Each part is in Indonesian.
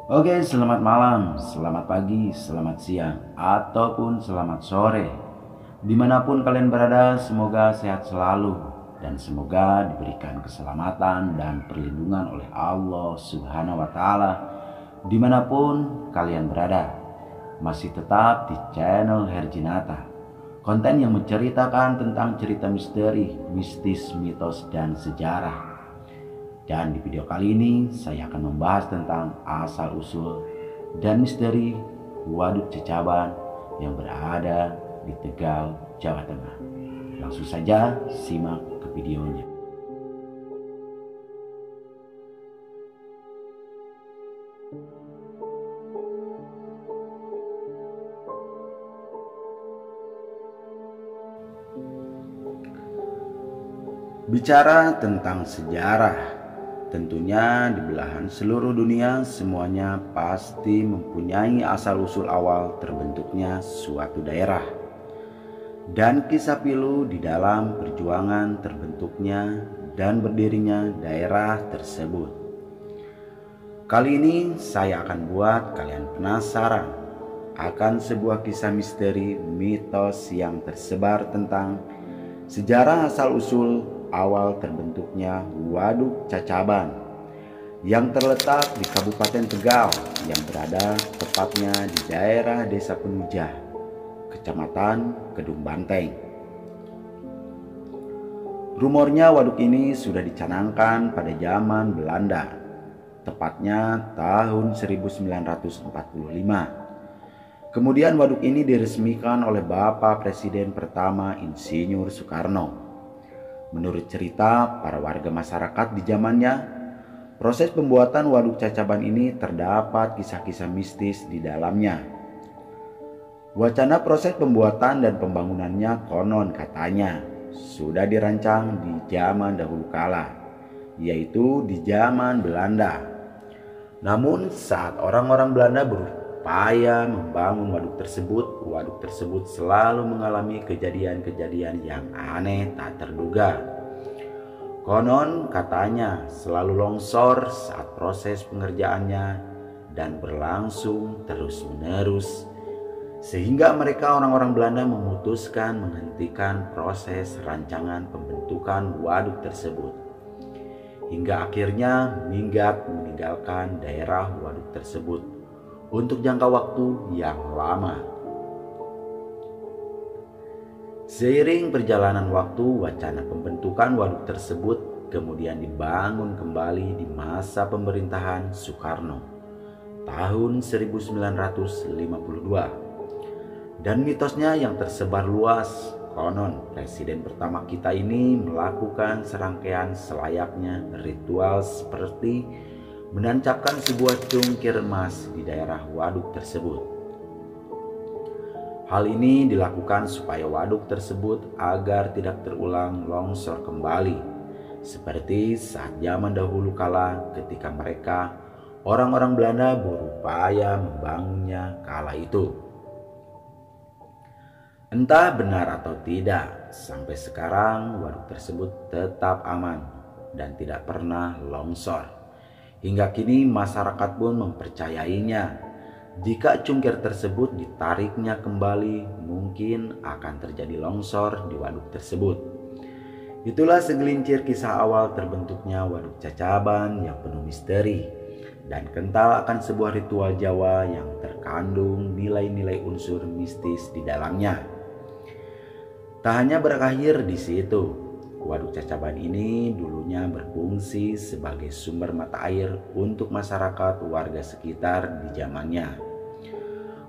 Oke, selamat malam, selamat pagi, selamat siang, ataupun selamat sore. Dimanapun kalian berada, semoga sehat selalu dan semoga diberikan keselamatan dan perlindungan oleh Allah Subhanahu wa Ta'ala. Dimanapun kalian berada, masih tetap di channel Herjinata, konten yang menceritakan tentang cerita misteri, mistis, mitos, dan sejarah. Dan di video kali ini saya akan membahas tentang asal-usul dan misteri Waduk Cacaban yang berada di Tegal, Jawa Tengah. Langsung saja simak ke videonya. Bicara tentang sejarah, tentunya di belahan seluruh dunia semuanya pasti mempunyai asal-usul awal terbentuknya suatu daerah dan kisah pilu di dalam perjuangan terbentuknya dan berdirinya daerah tersebut. Kali ini saya akan buat kalian penasaran akan sebuah kisah misteri mitos yang tersebar tentang sejarah asal-usul awal terbentuknya Waduk Cacaban yang terletak di Kabupaten Tegal yang berada tepatnya di daerah Desa Penujah, Kecamatan Kedung Banteng. Rumornya waduk ini sudah dicanangkan pada zaman Belanda, tepatnya tahun 1945. Kemudian waduk ini diresmikan oleh Bapak Presiden pertama Insinyur Soekarno. Menurut cerita para warga masyarakat di zamannya, proses pembuatan Waduk Cacaban ini terdapat kisah-kisah mistis di dalamnya. Wacana proses pembuatan dan pembangunannya konon katanya sudah dirancang di zaman dahulu kala, yaitu di zaman Belanda. Namun saat orang-orang Belanda berupaya membangun waduk tersebut selalu mengalami kejadian-kejadian yang aneh tak terduga. Konon katanya selalu longsor saat proses pengerjaannya dan berlangsung terus-menerus, sehingga mereka orang-orang Belanda memutuskan menghentikan proses rancangan pembentukan waduk tersebut, hingga akhirnya minggat meninggalkan daerah waduk tersebut untuk jangka waktu yang lama. Seiring perjalanan waktu, wacana pembentukan waduk tersebut kemudian dibangun kembali di masa pemerintahan Soekarno tahun 1952. Dan mitosnya yang tersebar luas, konon presiden pertama kita ini melakukan serangkaian selayaknya ritual seperti menancapkan sebuah cungkir emas di daerah waduk tersebut. Hal ini dilakukan supaya waduk tersebut agar tidak terulang longsor kembali, seperti saat zaman dahulu kala ketika mereka orang-orang Belanda berupaya membangunnya kala itu. Entah benar atau tidak, sampai sekarang waduk tersebut tetap aman dan tidak pernah longsor. Hingga kini masyarakat pun mempercayainya. Jika cungkir tersebut ditariknya kembali, mungkin akan terjadi longsor di waduk tersebut. Itulah segelintir kisah awal terbentuknya Waduk Cacaban yang penuh misteri dan kental akan sebuah ritual Jawa yang terkandung nilai-nilai unsur mistis di dalamnya. Tak hanya berakhir di situ, Waduk Cacaban ini dulunya berfungsi sebagai sumber mata air untuk masyarakat warga sekitar di zamannya,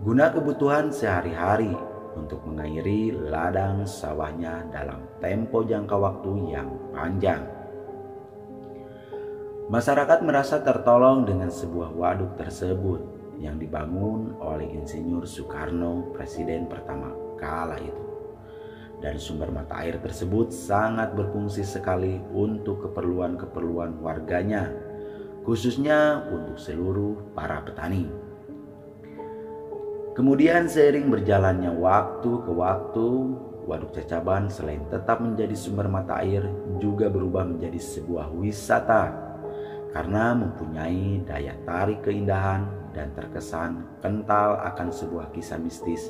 guna kebutuhan sehari-hari untuk mengairi ladang sawahnya dalam tempo jangka waktu yang panjang. Masyarakat merasa tertolong dengan sebuah waduk tersebut yang dibangun oleh Insinyur Soekarno, presiden pertama kala itu. Dan sumber mata air tersebut sangat berfungsi sekali untuk keperluan-keperluan warganya, khususnya untuk seluruh para petani. Kemudian seiring berjalannya waktu ke waktu, Waduk Cacaban selain tetap menjadi sumber mata air juga berubah menjadi sebuah wisata karena mempunyai daya tarik keindahan dan terkesan kental akan sebuah kisah mistis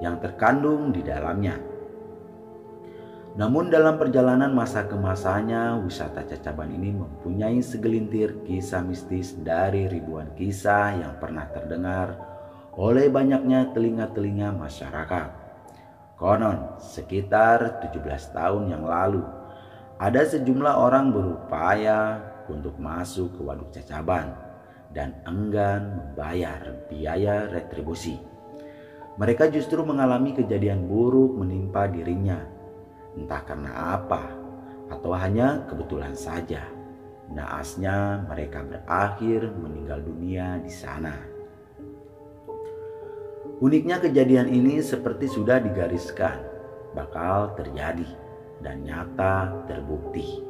yang terkandung di dalamnya. Namun dalam perjalanan masa ke masanya, wisata Cacaban ini mempunyai segelintir kisah mistis dari ribuan kisah yang pernah terdengar oleh banyaknya telinga-telinga masyarakat. Konon, sekitar 17 tahun yang lalu, ada sejumlah orang berupaya untuk masuk ke Waduk Cacaban dan enggan membayar biaya retribusi. Mereka justru mengalami kejadian buruk menimpa dirinya, entah karena apa atau hanya kebetulan saja. Naasnya mereka berakhir meninggal dunia di sana. Uniknya kejadian ini seperti sudah digariskan bakal terjadi dan nyata terbukti.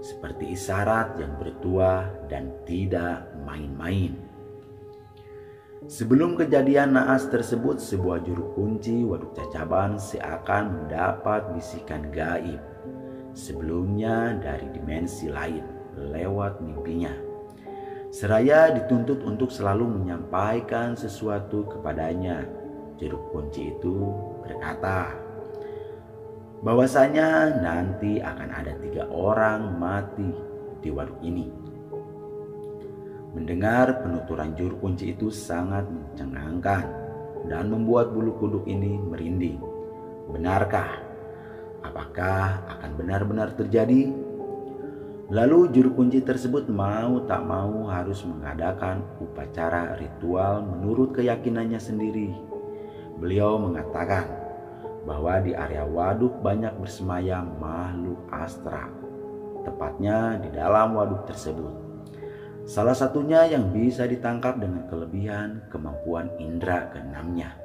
Seperti isyarat yang bertuah dan tidak main-main. Sebelum kejadian naas tersebut, sebuah juru kunci Waduk Cacaban seakan mendapat bisikan gaib sebelumnya dari dimensi lain lewat mimpinya. Seraya dituntut untuk selalu menyampaikan sesuatu kepadanya. Juru kunci itu berkata bahwasanya nanti akan ada 3 orang mati di waduk ini. Mendengar penuturan juru kunci itu sangat mencengangkan dan membuat bulu kuduk ini merinding. Benarkah? Apakah akan benar-benar terjadi? Lalu juru kunci tersebut mau tak mau harus mengadakan upacara ritual menurut keyakinannya sendiri. Beliau mengatakan bahwa di area waduk banyak bersemayam makhluk astral, tepatnya di dalam waduk tersebut. Salah satunya yang bisa ditangkap dengan kelebihan kemampuan indera keenamnya.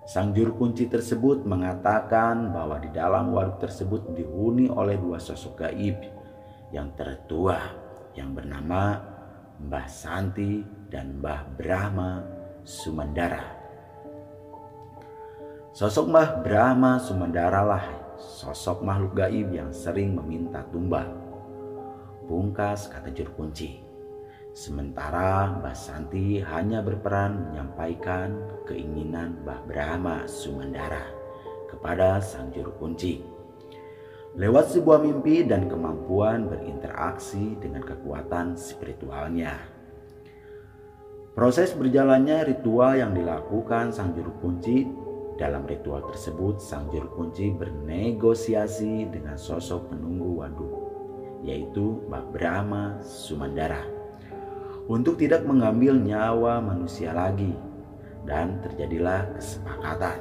Sang juru kunci tersebut mengatakan bahwa di dalam waduk tersebut dihuni oleh 2 sosok gaib yang tertua yang bernama Mbah Santi dan Mbah Brahma Sumendara. Sosok Mbah Brahma Sumendara lah sosok makhluk gaib yang sering meminta tumbal. Pungkas kata juru kunci. Sementara Mbah Santi hanya berperan menyampaikan keinginan Mbah Brahma Sumendara kepada sang juru kunci lewat sebuah mimpi dan kemampuan berinteraksi dengan kekuatan spiritualnya. Proses berjalannya ritual yang dilakukan sang juru kunci. Dalam ritual tersebut, sang juru kunci bernegosiasi dengan sosok penunggu waduk, yaitu Mbah Brahma Sumendara, untuk tidak mengambil nyawa manusia lagi. Dan terjadilah kesepakatan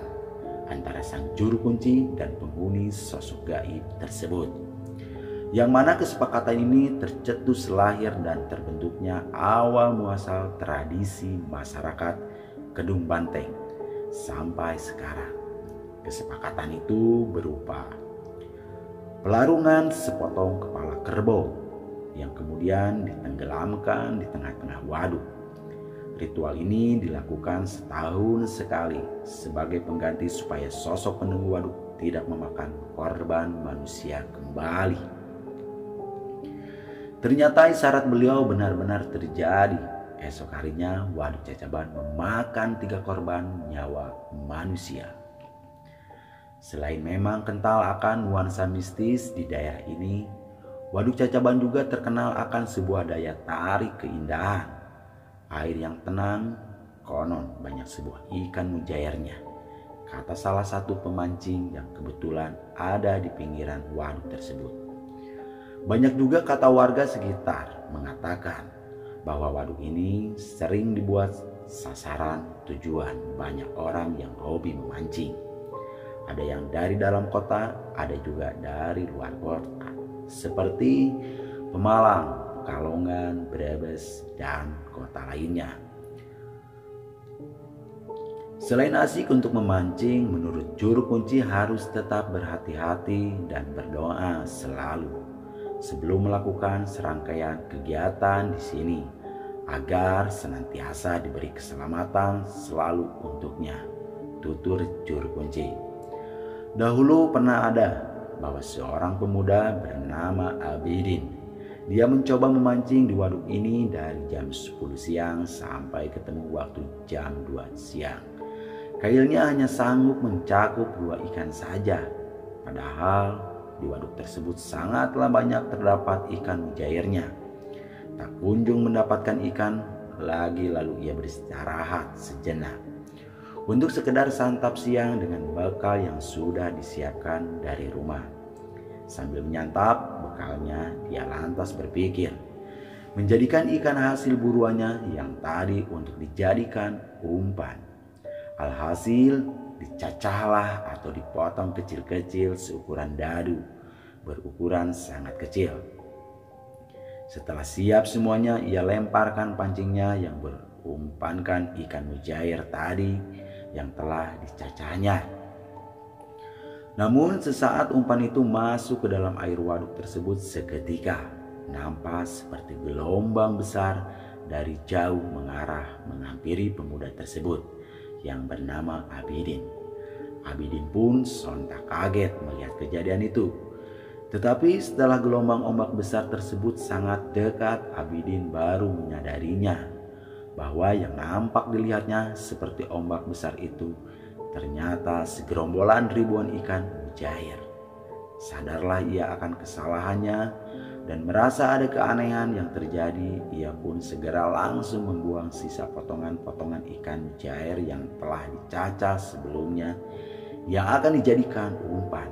antara sang juru kunci dan penghuni sosok gaib tersebut, yang mana kesepakatan ini tercetus lahir dan terbentuknya awal muasal tradisi masyarakat Kedung Banteng. Sampai sekarang, kesepakatan itu berupa pelarungan sepotong kepala kerbau yang kemudian ditenggelamkan di tengah-tengah waduk. Ritual ini dilakukan setahun sekali sebagai pengganti supaya sosok penunggu waduk tidak memakan korban manusia kembali. Ternyata isyarat beliau benar-benar terjadi. Esok harinya Waduk Cacaban memakan 3 korban nyawa manusia. Selain memang kental akan nuansa mistis di daerah ini, Waduk Cacaban juga terkenal akan sebuah daya tarik keindahan. Air yang tenang, konon banyak sebuah ikan mujairnya, kata salah satu pemancing yang kebetulan ada di pinggiran waduk tersebut. Banyak juga kata warga sekitar mengatakan bahwa waduk ini sering dibuat sasaran tujuan banyak orang yang hobi memancing. Ada yang dari dalam kota, ada juga dari luar kota, seperti Pemalang, Pekalongan, Brebes, dan kota lainnya. Selain asik untuk memancing, menurut juru kunci harus tetap berhati-hati dan berdoa selalu sebelum melakukan serangkaian kegiatan di sini, agar senantiasa diberi keselamatan selalu untuknya, tutur juru kunci. Dahulu pernah ada bahwa seorang pemuda bernama Abidin Dia mencoba memancing di waduk ini dari jam 10 siang sampai ketemu waktu jam 2 siang. Kailnya hanya sanggup mencakup 2 ikan saja. Padahal di waduk tersebut sangatlah banyak terdapat ikan mujairnya. Tak kunjung mendapatkan ikan lagi, lalu ia beristirahat sejenak untuk sekedar santap siang dengan bekal yang sudah disiapkan dari rumah. Sambil menyantap bekalnya, dia lantas berpikir menjadikan ikan hasil buruannya yang tadi untuk dijadikan umpan. Alhasil dicacahlah atau dipotong kecil-kecil seukuran dadu, berukuran sangat kecil. Setelah siap semuanya, ia lemparkan pancingnya yang berumpankan ikan mujair tadi yang telah dicacahnya. Namun sesaat umpan itu masuk ke dalam air waduk tersebut, seketika nampak seperti gelombang besar dari jauh mengarah menghampiri pemuda tersebut yang bernama Abidin. Abidin pun sontak kaget melihat kejadian itu. Tetapi setelah gelombang ombak besar tersebut sangat dekat, Abidin baru menyadarinya bahwa yang nampak dilihatnya seperti ombak besar itu ternyata segerombolan ribuan ikan mujair. Sadarlah ia akan kesalahannya dan merasa ada keanehan yang terjadi. Ia pun segera langsung membuang sisa potongan-potongan ikan mujair yang telah dicacah sebelumnya yang akan dijadikan umpan,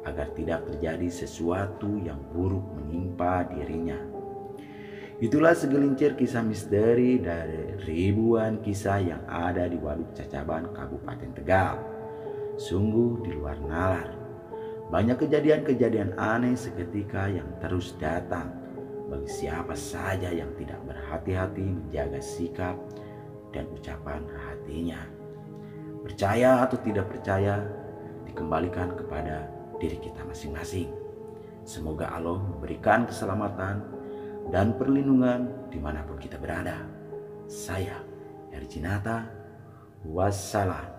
agar tidak terjadi sesuatu yang buruk menimpa dirinya. Itulah segelintir kisah misteri dari ribuan kisah yang ada di Waduk Cacaban, Kabupaten Tegal. Sungguh di luar nalar. Banyak kejadian-kejadian aneh seketika yang terus datang bagi siapa saja yang tidak berhati-hati menjaga sikap dan ucapan hatinya. Percaya atau tidak percaya dikembalikan kepada diri kita masing-masing. Semoga Allah memberikan keselamatan dan perlindungan dimanapun kita berada. Saya Heri Jinata, wassalam.